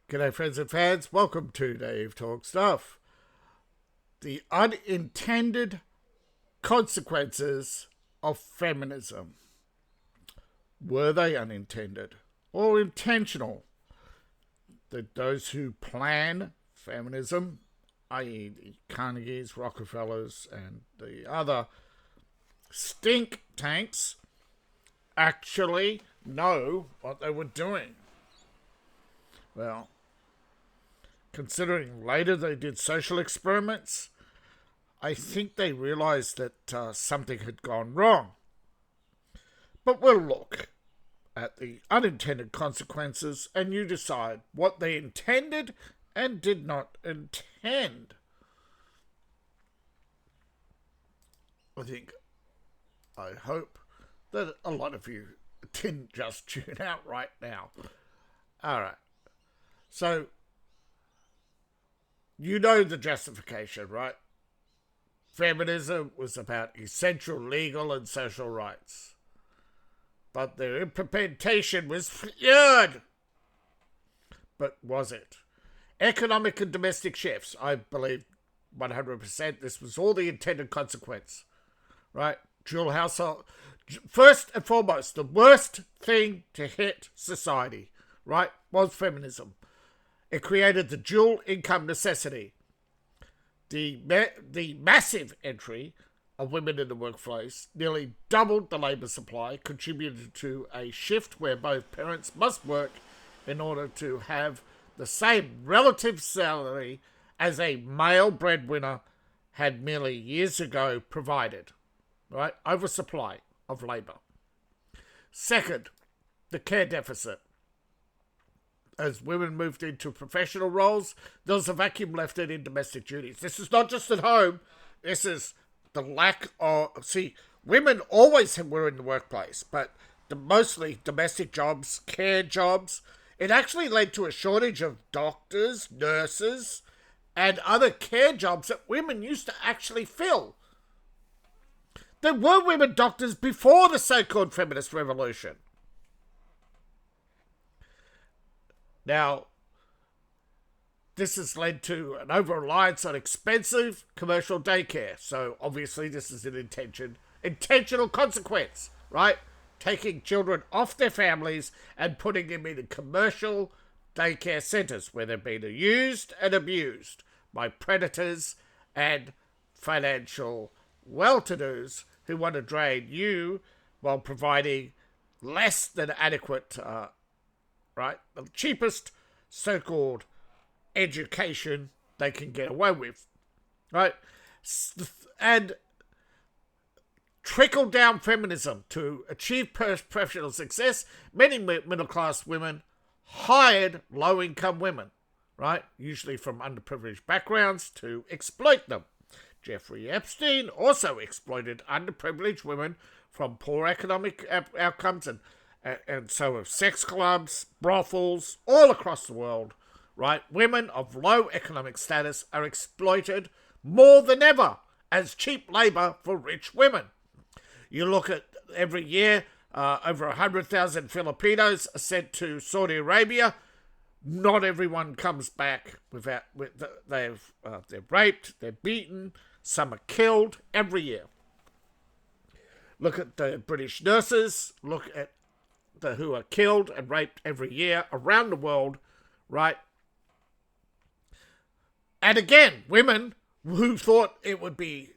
G'day friends and fans, welcome to Dave Talk Stuff. The unintended consequences of feminism. Were they unintended or intentional? That those who plan feminism, i.e. the Carnegies, Rockefellers and the other stink tanks, actually know what they were doing? Well, considering later they did social experiments, I think they realized that something had gone wrong. But we'll look at the unintended consequences and you decide what they intended and did not intend. I hope that a lot of you didn't just tune out right now. All right. So, you know the justification, right? Feminism was about essential legal and social rights. But their implementation was flawed. But was it? Economic and domestic shifts, I believe 100% this was all the intended consequence. Right? Dual household. First and foremost, the worst thing to hit society, right, was feminism. It created the dual income necessity. The massive entry of women in the workplace nearly doubled the labour supply, contributed to a shift where both parents must work in order to have the same relative salary as a male breadwinner had merely years ago provided. Right? Oversupply of labour. Second, the care deficit. As women moved into professional roles, there was a vacuum left in domestic duties. This is not just at home. This is the lack of... See, women always were in the workplace, but mostly domestic jobs, care jobs. It actually led to a shortage of doctors, nurses, and other care jobs that women used to actually fill. There were women doctors before the so-called feminist revolution. Now, this has led to an over-reliance on expensive commercial daycare. So, obviously, this is an intentional consequence, right? Taking children off their families and putting them in commercial daycare centres where they're being used and abused by predators and financial well-to-dos who want to drain you while providing less than adequate right? The cheapest so-called education they can get away with, right? And trickle-down feminism to achieve professional success. Many middle-class women hired low-income women, right? Usually from underprivileged backgrounds to exploit them. Jeffrey Epstein also exploited underprivileged women from poor economic outcomes and so have sex clubs, brothels, all across the world, right? Women of low economic status are exploited more than ever as cheap labour for rich women. You look at every year, over 100,000 Filipinos are sent to Saudi Arabia. Not everyone comes back they're raped, they're beaten, some are killed every year. Look at the British nurses, look at who are killed and raped every year around the world, right? And again, women who thought it would be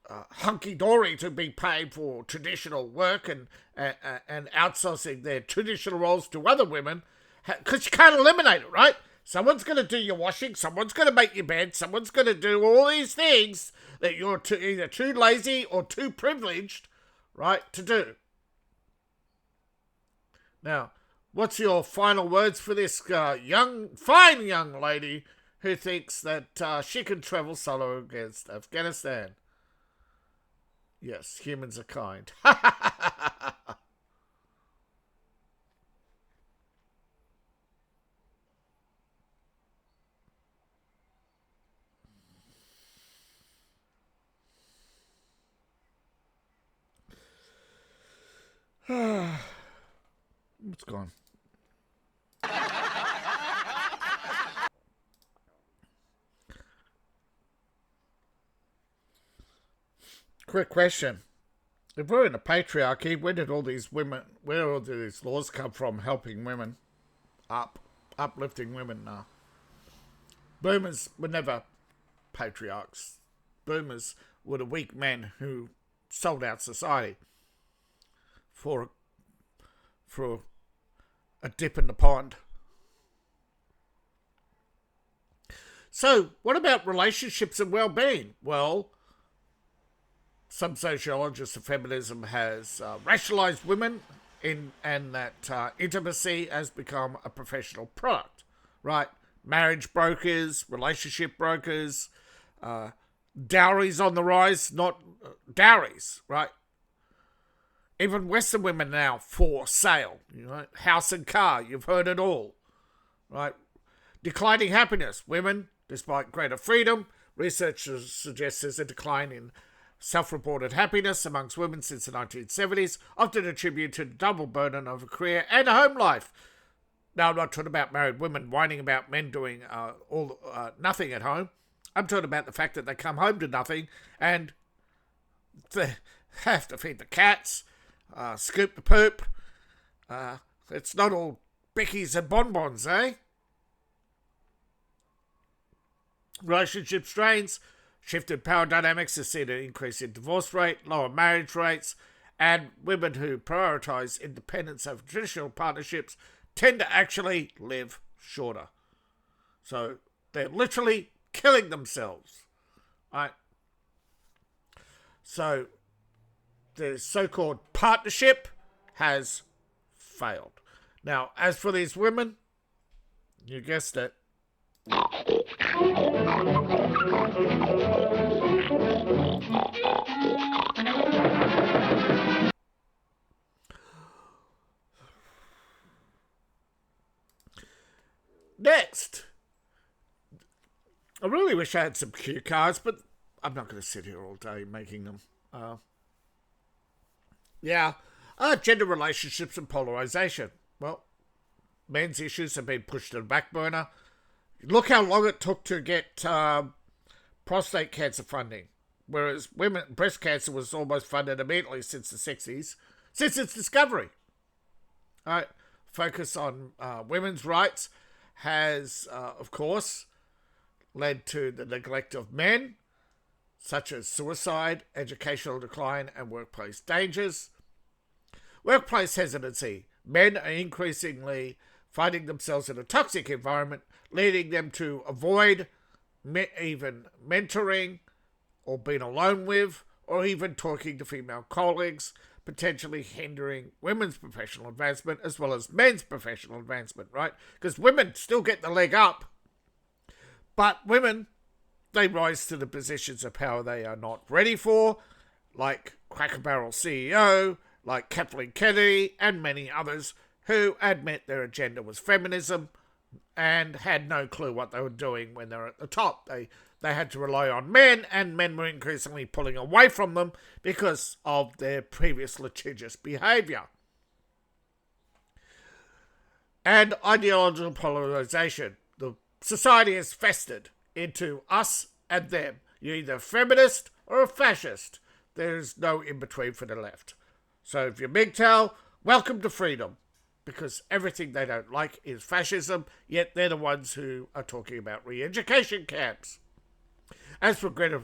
hunky-dory to be paid for traditional work and outsourcing their traditional roles to other women, because you can't eliminate it, right? Someone's going to do your washing, someone's going to make your bed, someone's going to do all these things that you're either too lazy or too privileged, right, to do. Now, what's your final words for this fine young lady who thinks that she can travel solo against Afghanistan? Yes, humans are kind. It's gone. Quick question. If we're in a patriarchy, where did all these laws come from helping women? Uplifting women now. Boomers were never patriarchs. Boomers were the weak men who sold out society for a dip in the pond. So, what about relationships and well-being? Well, some sociologists of feminism has racialized women and that intimacy has become a professional product, right? Marriage brokers, relationship brokers, dowries on the rise, not dowries, right? Even Western women now for sale, house and car, you've heard it all, right? Declining happiness. Women, despite greater freedom, research suggests there's a decline in self-reported happiness amongst women since the 1970s, often attributed to the double burden of a career and a home life. Now, I'm not talking about married women whining about men doing nothing at home. I'm talking about the fact that they come home to nothing and they have to feed the cats, scoop the poop. It's not all bickies and bonbons, eh? Relationship strains, shifted power dynamics have seen an increase in divorce rate, lower marriage rates, and women who prioritise independence over traditional partnerships tend to actually live shorter. So they're literally killing themselves, right? So the so-called partnership has failed. Now, as for these women, you guessed it. Next, I really wish I had some cue cards, but I'm not going to sit here all day making them. Gender relationships and polarization. Well, men's issues have been pushed to the back burner. Look how long it took to get prostate cancer funding, whereas breast cancer was almost funded immediately since the 60s, since its discovery. All right, focus on women's rights has, of course, led to the neglect of men, such as suicide, educational decline, and workplace dangers. Workplace hesitancy. Men are increasingly finding themselves in a toxic environment, leading them to avoid even mentoring or being alone with, or even talking to female colleagues, potentially hindering women's professional advancement as well as men's professional advancement, right? Because women still get the leg up, but women, they rise to the positions of power they are not ready for, like Cracker Barrel CEO, like Kathleen Kennedy, and many others who admit their agenda was feminism and had no clue what they were doing when they were at the top. They had to rely on men, and men were increasingly pulling away from them because of their previous litigious behaviour. And ideological polarisation. The society has festered into us and them. You're either a feminist or a fascist. There's no in-between for the left. So if you're mgtow, welcome to freedom. Because everything they don't like is fascism, yet they're the ones who are talking about re-education camps. As for Greta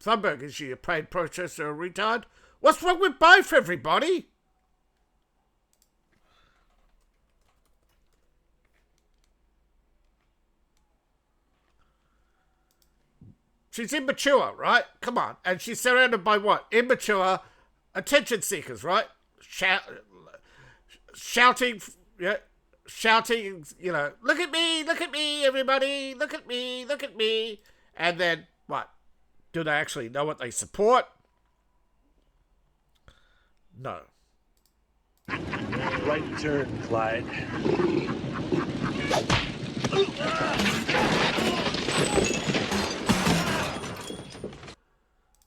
Thunberg, is she a paid protester or a retard? What's wrong with both, everybody? She's immature, right? Come on. And she's surrounded by what? Immature attention seekers, right? Shouting, look at me, everybody, look at me. And then, what? Do they actually know what they support? No. Right turn, Clyde.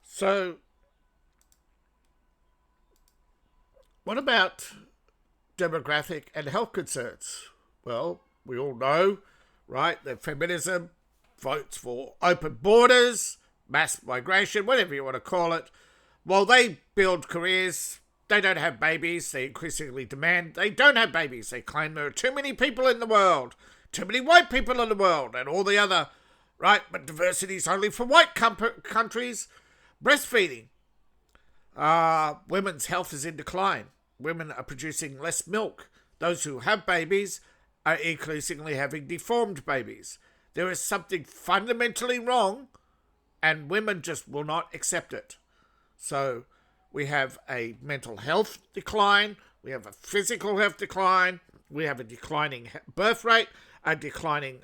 So, what about demographic and health concerns? Well, we all know, right, that feminism votes for open borders, mass migration, whatever you want to call it, while they build careers, they don't have babies. They increasingly demand they don't have babies. They claim there are too many people in the world, too many white people in the world, and all the other, right? But diversity is only for white countries. Breastfeeding. Women's health is in decline. Women are producing less milk. Those who have babies are increasingly having deformed babies. There is something fundamentally wrong, and women just will not accept it. So we have a mental health decline, we have a physical health decline, we have a declining birth rate, a declining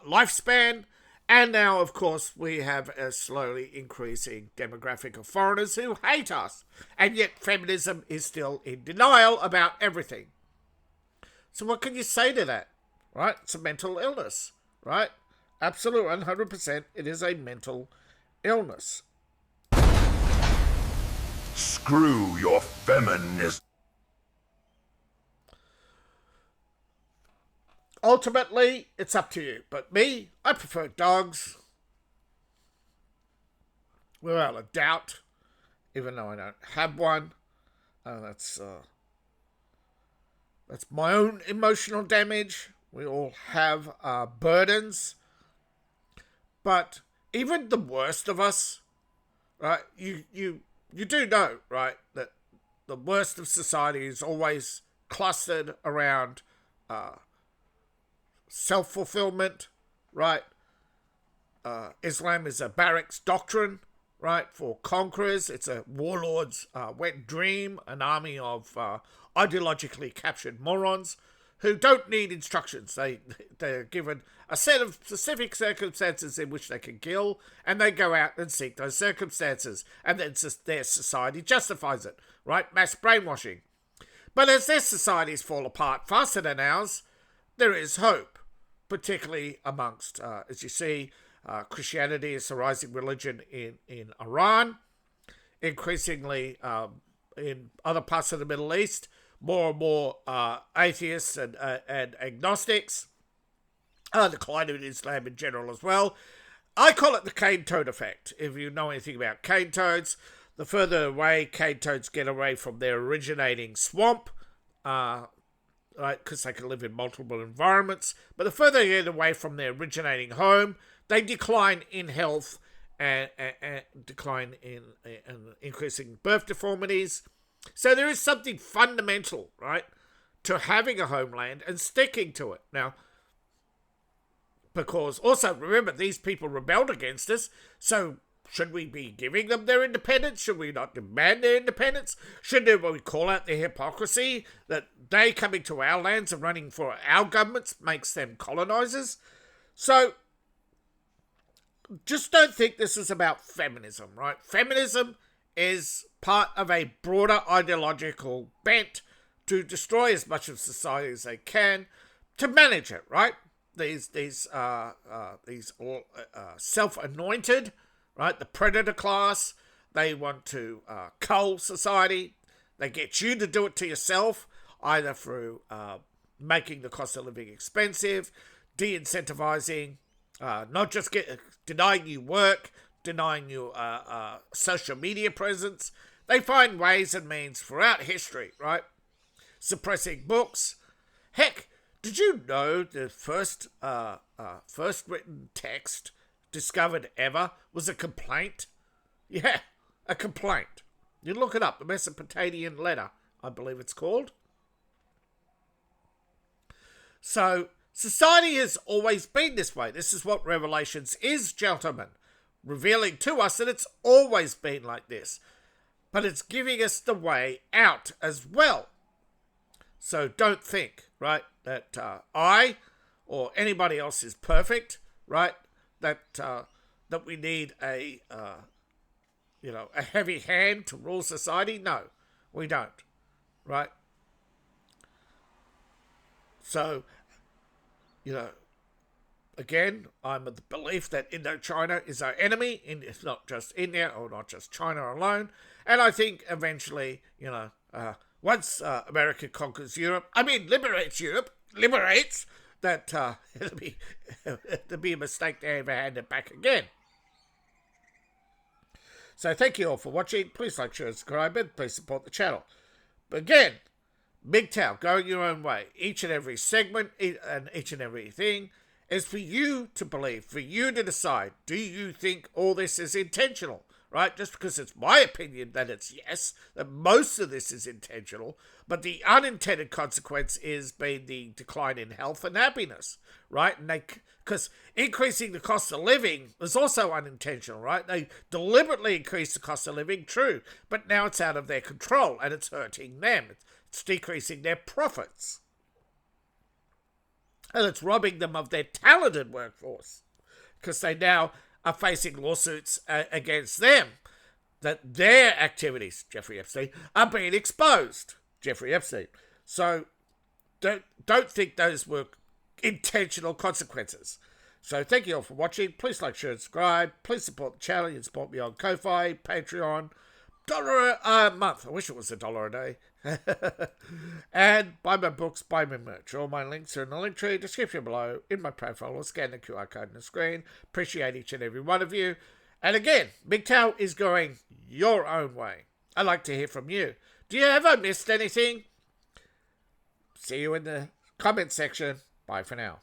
lifespan, and now, of course, we have a slowly increasing demographic of foreigners who hate us. And yet feminism is still in denial about everything. So what can you say to that? Right? It's a mental illness. Right? Absolutely, 100%. It is a mental illness. Screw your feminism. Ultimately, it's up to you. But me, I prefer dogs. Without a doubt. Even though I don't have one. That's my own emotional damage. We all have burdens. But even the worst of us, right, you do know, right, that the worst of society is always clustered around self-fulfillment, right? Islam is a barracks doctrine, right, for conquerors. It's a warlord's wet dream, an army of ideologically captured morons who don't need instructions. They're given a set of specific circumstances in which they can kill, and they go out and seek those circumstances, and then their society justifies it, right? Mass brainwashing. But as their societies fall apart faster than ours, there is hope, particularly amongst, as you see, Christianity is a rising religion in Iran, increasingly in other parts of the Middle East, more and more atheists and agnostics, decline in Islam in general as well. I call it the cane toad effect. If you know anything about cane toads, the further away cane toads get away from their originating swamp, right, because they can live in multiple environments, but the further they get away from their originating home, they decline in health and decline in increasing birth deformities. So there is something fundamental, right, to having a homeland and sticking to it. Now, because also remember, these people rebelled against us, so should we be giving them their independence? Should we not demand their independence? Shouldn't we call out the hypocrisy that they coming to our lands and running for our governments makes them colonizers? So just don't think this is about feminism, right? Feminism is part of a broader ideological bent to destroy as much of society as they can to manage it, right? These self-anointed, right? The predator class, they want to cull society. They get you to do it to yourself, either through making the cost of living expensive, de-incentivizing, not just denying you work, denying you social media presence. They find ways and means throughout history, right? Suppressing books. Heck, did you know the first written text discovered ever was a complaint? Yeah, a complaint. You look it up, the Mesopotamian letter, I believe it's called. So, society has always been this way. This is what Revelations is, gentlemen. Revealing to us that it's always been like this. But it's giving us the way out as well. So don't think, right, that I or anybody else is perfect, right? That we need a heavy hand to rule society. No, we don't, right? So, again, I'm of the belief that Indochina is our enemy. It's not just India or not just China alone. And I think eventually, once America conquers Europe, liberates Europe, that it'll be a mistake to ever hand it back again. So thank you all for watching. Please like, share, and subscribe, and please support the channel. But again, MGTOW, going your own way. Each and every segment and each and every thing is for you to believe, for you to decide. Do you think all this is intentional? Right? Just because it's my opinion that it's yes, that most of this is intentional, but the unintended consequence is being the decline in health and happiness, right? And because increasing the cost of living is also unintentional, right? They deliberately increase the cost of living, true, but now it's out of their control and it's hurting them. It's decreasing their profits. And it's robbing them of their talented workforce because they now are facing lawsuits against them, that their activities, Jeffrey Epstein, are being exposed, Jeffrey Epstein. So don't think those were intentional consequences. So thank you all for watching. Please like, share, and subscribe. Please support the channel. You can support me on Ko-Fi, Patreon, $1 a month. I wish it was $1 a day. And buy my books, buy my merch. All my links are in the link tree, description below, in my profile, or scan the QR code on the screen. Appreciate each and every one of you. And again, MGTOW is going your own way. I'd like to hear from you. Do you ever missed anything? See you in the comment section. Bye for now.